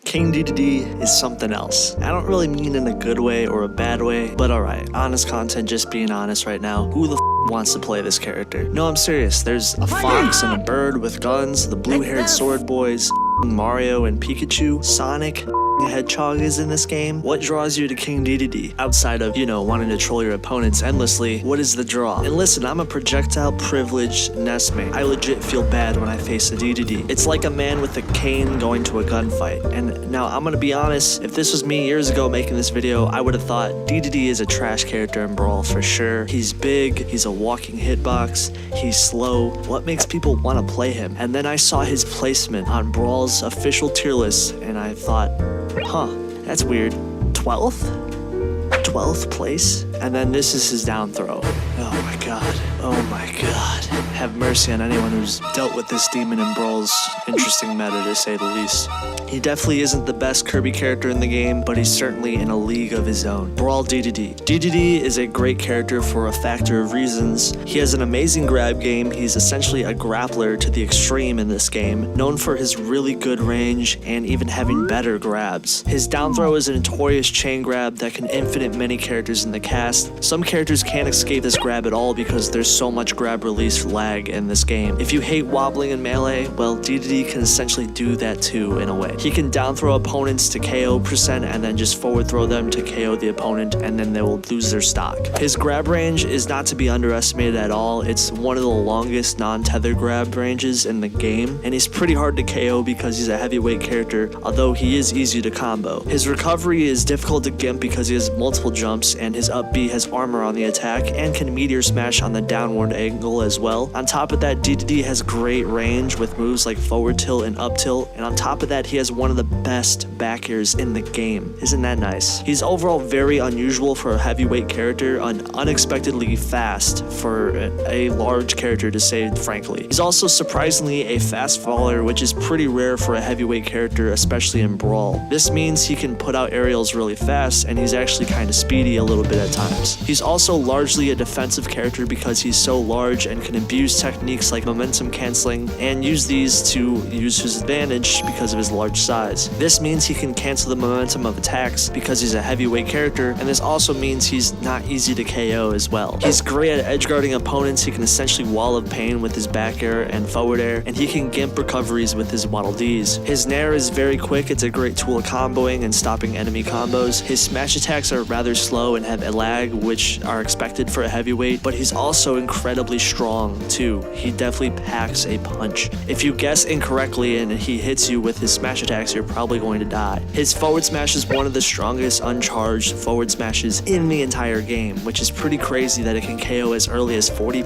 King Dedede is something else. I don't really mean in a good way or a bad way, but alright, honest content, just being honest right now. Who the wants to play this character? No, I'm serious. There's a fox and a bird with guns, the blue-haired sword boys, Mario and Pikachu, Sonic, Hedgehog is in this game. What draws you to King Dedede? Outside of, wanting to troll your opponents endlessly, what is the draw? And listen, I'm a projectile privileged nestmate. I legit feel bad when I face a Dedede. It's like a man with a cane going to a gunfight. And now I'm gonna be honest, if this was me years ago making this video, I would have thought Dedede is a trash character in Brawl for sure. He's big, he's a walking hitbox, he's slow. What makes people want to play him? And then I saw his placement on Brawl's official tier list, and I thought, huh, that's weird. 12th place? And then this is his down throw. Oh my god. Oh my god. Have mercy on anyone who's dealt with this demon in Brawl's interesting meta, to say the least. He definitely isn't the best Kirby character in the game, but he's certainly in a league of his own. Brawl Dedede. Dedede is a great character for a factor of reasons. He has an amazing grab game. He's essentially a grappler to the extreme in this game, known for his really good range and even having better grabs. His down throw is a notorious chain grab that can infinite many characters in the cast. Some characters can't escape this grab at all because there's so much grab release lag in this game. If you hate wobbling in melee, well, Dedede can essentially do that too in a way. He can down throw opponents to KO % and then just forward throw them to KO the opponent, and then they will lose their stock. His grab range is not to be underestimated at all. It's one of the longest non-tether grab ranges in the game, and he's pretty hard to KO because he's a heavyweight character, although he is easy to combo. His recovery is difficult to gimp because he has multiple jumps, and his up B has armor on the attack and can meteor smash on the downward angle as well. On top of that, Dedede has great range with moves like forward tilt and up tilt, and on top of that, he has one of the best back airs in the game. Isn't that nice? He's overall very unusual for a heavyweight character and unexpectedly fast for a large character, to say frankly. He's also surprisingly a fast faller, which is pretty rare for a heavyweight character, especially in Brawl. This means he can put out aerials really fast, and he's actually kind of speedy a little bit at times. He's also largely a defensive character because he's so large and can abuse techniques like momentum canceling and use these to use his advantage because of his large size. This means he can cancel the momentum of attacks because he's a heavyweight character, and this also means he's not easy to KO as well. He's great at edgeguarding opponents. He can essentially wall of pain with his back air and forward air, and he can gimp recoveries with his Waddle Ds. His gnar is very quick. It's a great tool of comboing and stopping enemy combos. His smash attacks are rather slow and have a lag, which are expected for a heavyweight, but he's also incredibly strong too. He definitely packs a punch. If you guess incorrectly and he hits you with his smash attacks, you're probably going to die. His forward smash is one of the strongest uncharged forward smashes in the entire game, which is pretty crazy that it can KO as early as 40%.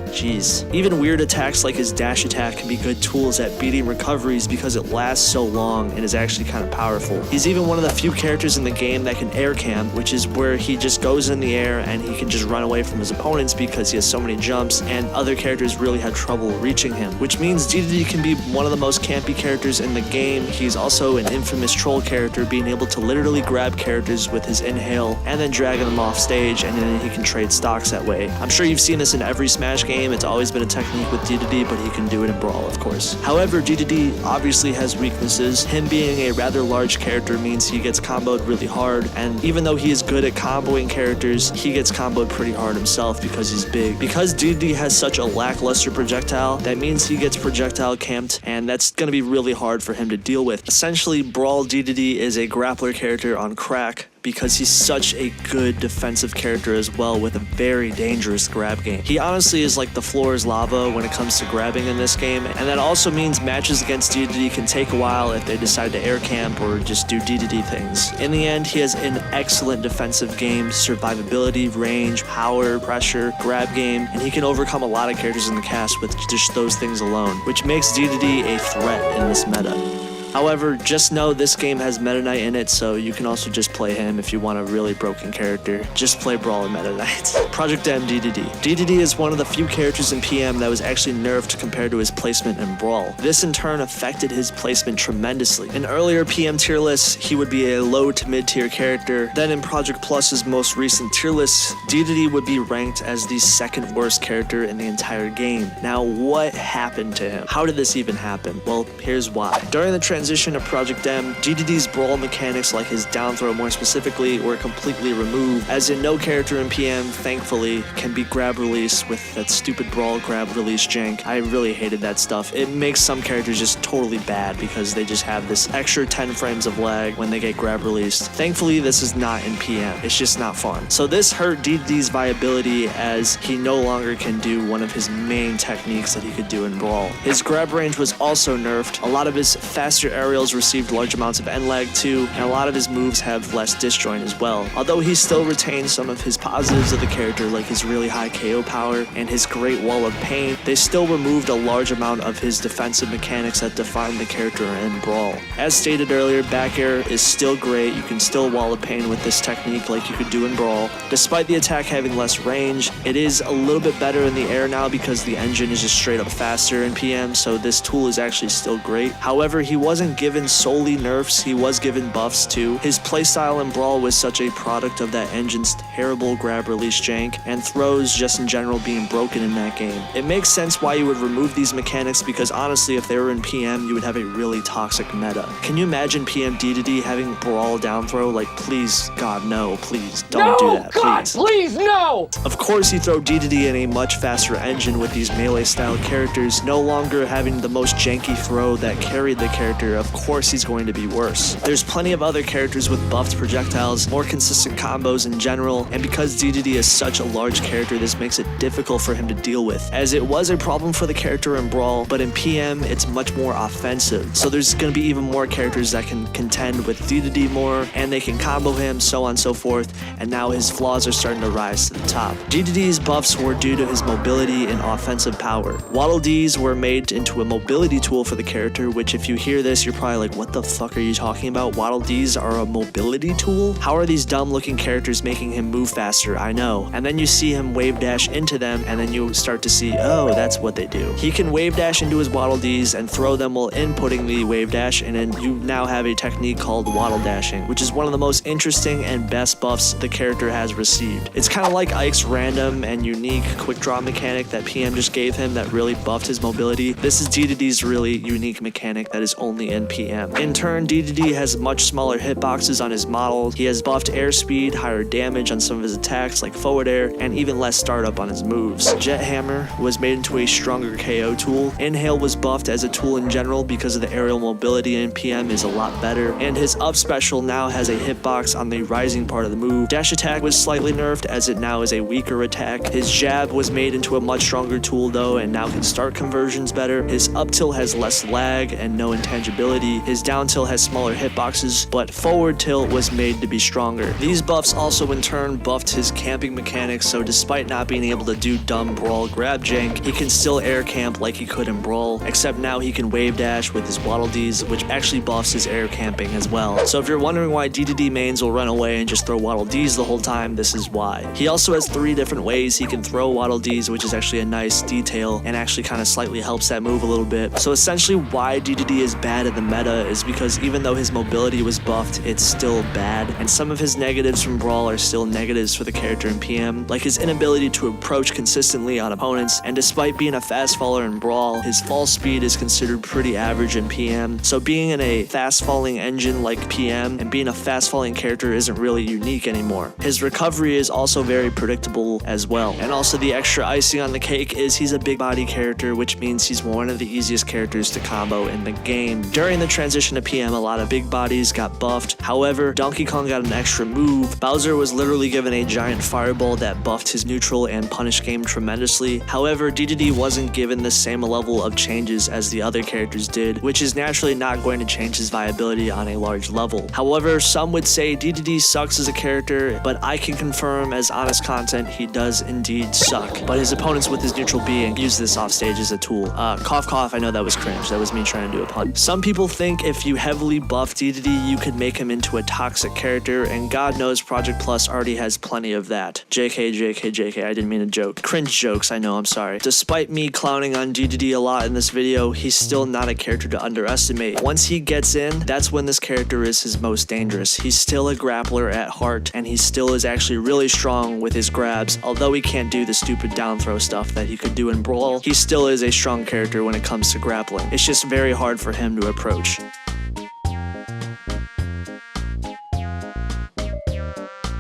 Jeez. Even weird attacks like his dash attack can be good tools at beating recoveries because it lasts so long and is actually kind of powerful. He's even one of the few characters in the game that can air camp, which is where he just goes in the air and he can just run away from his opponents because he has so many jumps and other characters really have trouble reaching him, which means Dedede can be one of the most campy characters in the game. He's also an infamous troll character, being able to literally grab characters with his inhale and then dragging them off stage, and then he can trade stocks that way. I'm sure you've seen this in every Smash game. It's always been a technique with Dedede, but he can do it in Brawl, of course. However, Dedede obviously has weaknesses. Him being a rather large character means he gets comboed really hard, and even though he is good at comboing characters, he gets comboed pretty hard himself because he's big. Because Dedede has such a lackluster projectile, that means he gets projectile camped, and that's going to be really hard for him to deal with. Essentially, Brawl Dedede is a grappler character on crack because he's such a good defensive character as well with a very dangerous grab game. He honestly is like the floor is lava when it comes to grabbing in this game, and that also means matches against Dedede can take a while if they decide to air camp or just do Dedede things. In the end, he has an excellent defensive game, survivability, range, power, pressure, grab game, and he can overcome a lot of characters in the cast with just those things alone, which makes Dedede a threat in this meta. However, just know this game has Meta Knight in it, so you can also just play him if you want a really broken character. Just play Brawl and Meta Knight. Project M Dedede. Dedede is one of the few characters in PM that was actually nerfed compared to his placement in Brawl. This in turn affected his placement tremendously. In earlier PM tier lists, he would be a low to mid tier character. Then in Project Plus's most recent tier list, Dedede would be ranked as the second worst character in the entire game. Now, what happened to him? How did this even happen? Well, here's why. During the transition to Project M, Dedede's brawl mechanics, like his down throw more specifically, were completely removed, as in no character in PM, thankfully, can be grab release with that stupid brawl grab release jank. I really hated that stuff. It makes some characters just totally bad because they just have this extra 10 frames of lag when they get grab released. Thankfully, this is not in PM. It's just not fun. So this hurt Dedede's viability, as he no longer can do one of his main techniques that he could do in Brawl. His grab range was also nerfed. A lot of his faster aerials received large amounts of end lag too, and a lot of his moves have less disjoint as well. Although he still retains some of his positives of the character, like his really high KO power and his great wall of pain, they still removed a large amount of his defensive mechanics that define the character in Brawl. As stated earlier, back air is still great. You can still wall of pain with this technique like you could do in Brawl. Despite the attack having less range, it is a little bit better in the air now because the engine is just straight up faster in PM, so this tool is actually still great. However, he wasn't given solely nerfs, he was given buffs too. His playstyle in Brawl was such a product of that engine's terrible grab release jank and throws just in general being broken in that game. It makes sense why you would remove these mechanics, because honestly, if they were in PM, you would have a really toxic meta. Can you imagine PM Dedede having Brawl down throw? Like, please, God, no, please, don't do that, please. God, please, no! Of course, you throw Dedede in a much faster engine with these melee-style characters, no longer having the most janky throw that carried the character. Of course, he's going to be worse. There's plenty of other characters with buffed projectiles, more consistent combos in general, and because Dedede is such a large character, this makes it difficult for him to deal with, as it was a problem for the character in Brawl, but in PM, it's much more offensive. So there's going to be even more characters that can contend with Dedede more, and they can combo him, so on and so forth, and now his flaws are starting to rise to the top. Dedede's buffs were due to his mobility and offensive power. Waddle Dees were made into a mobility tool for the character, which if you hear this, you're probably like, what the fuck are you talking about? Waddle Dees are a mobility tool? How are these dumb looking characters making him move faster? I know. And then you see him wave dash into them, and then you start to see, oh, that's what they do. He can wave dash into his Waddle Dees and throw them while inputting the wave dash, and then you now have a technique called waddle dashing, which is one of the most interesting and best buffs the character has received. It's kind of like Ike's random and unique quick draw mechanic that PM just gave him that really buffed his mobility. This is Dedede's really unique mechanic that is only in PM. In turn, Dedede has much smaller hitboxes on his model. He has buffed airspeed, higher damage on some of his attacks like forward air, and even less startup on his moves. Jet Hammer was made into a stronger KO tool. Inhale was buffed as a tool in general because of the aerial mobility in PM is a lot better, and his up special now has a hitbox on the rising part of the move. Dash attack was slightly nerfed as it now is a weaker attack. His jab was made into a much stronger tool though, and now can start conversions better. His up tilt has less lag and no intangibility. His down tilt has smaller hitboxes, but forward tilt was made to be stronger. These buffs also in turn buffed his camping mechanics, so despite not being able to do dumb Brawl grab jank, he can still air camp like he could in Brawl, except now he can wave dash with his Waddle Dees, which actually buffs his air camping as well. So if you're wondering why Dedede mains will run away and just throw Waddle Dees the whole time, this is why. He also has 3 different ways he can throw Waddle Dees, which is actually a nice detail and actually kind of slightly helps that move a little bit. So essentially why Dedede is bad in the meta is because even though his mobility was buffed, it's still bad, and some of his negatives from Brawl are still negatives for the character in PM, like his inability to approach consistently on opponents, and despite being a fast faller in Brawl, his fall speed is considered pretty average in PM, so being in a fast falling engine like PM and being a fast falling character isn't really unique anymore. His recovery is also very predictable as well, and also the extra icing on the cake is he's a big body character, which means he's one of the easiest characters to combo in the game. During the transition to PM, a lot of big bodies got buffed. However, Donkey Kong got an extra move. Bowser was literally given a giant fireball that buffed his neutral and punish game tremendously. However, Dedede wasn't given the same level of changes as the other characters did, which is naturally not going to change his viability on a large level. However, some would say Dedede sucks as a character, but I can confirm as honest content he does indeed suck. But his opponents with his neutral being use this offstage as a tool. Cough cough, I know that was cringe. That was me trying to do a pun. Some people think if you heavily buff Dedede, you could make him into a toxic character, and God knows Project Plus already has plenty of that. JK, JK, JK, I didn't mean to joke. Cringe jokes, I know, I'm sorry. Despite me clowning on Dedede a lot in this video, he's still not a character to underestimate. Once he gets in, that's when this character is his most dangerous. He's still a grappler at heart, and he still is actually really strong with his grabs. Although he can't do the stupid down throw stuff that he could do in Brawl, he still is a strong character when it comes to grappling. It's just very hard for him to approach.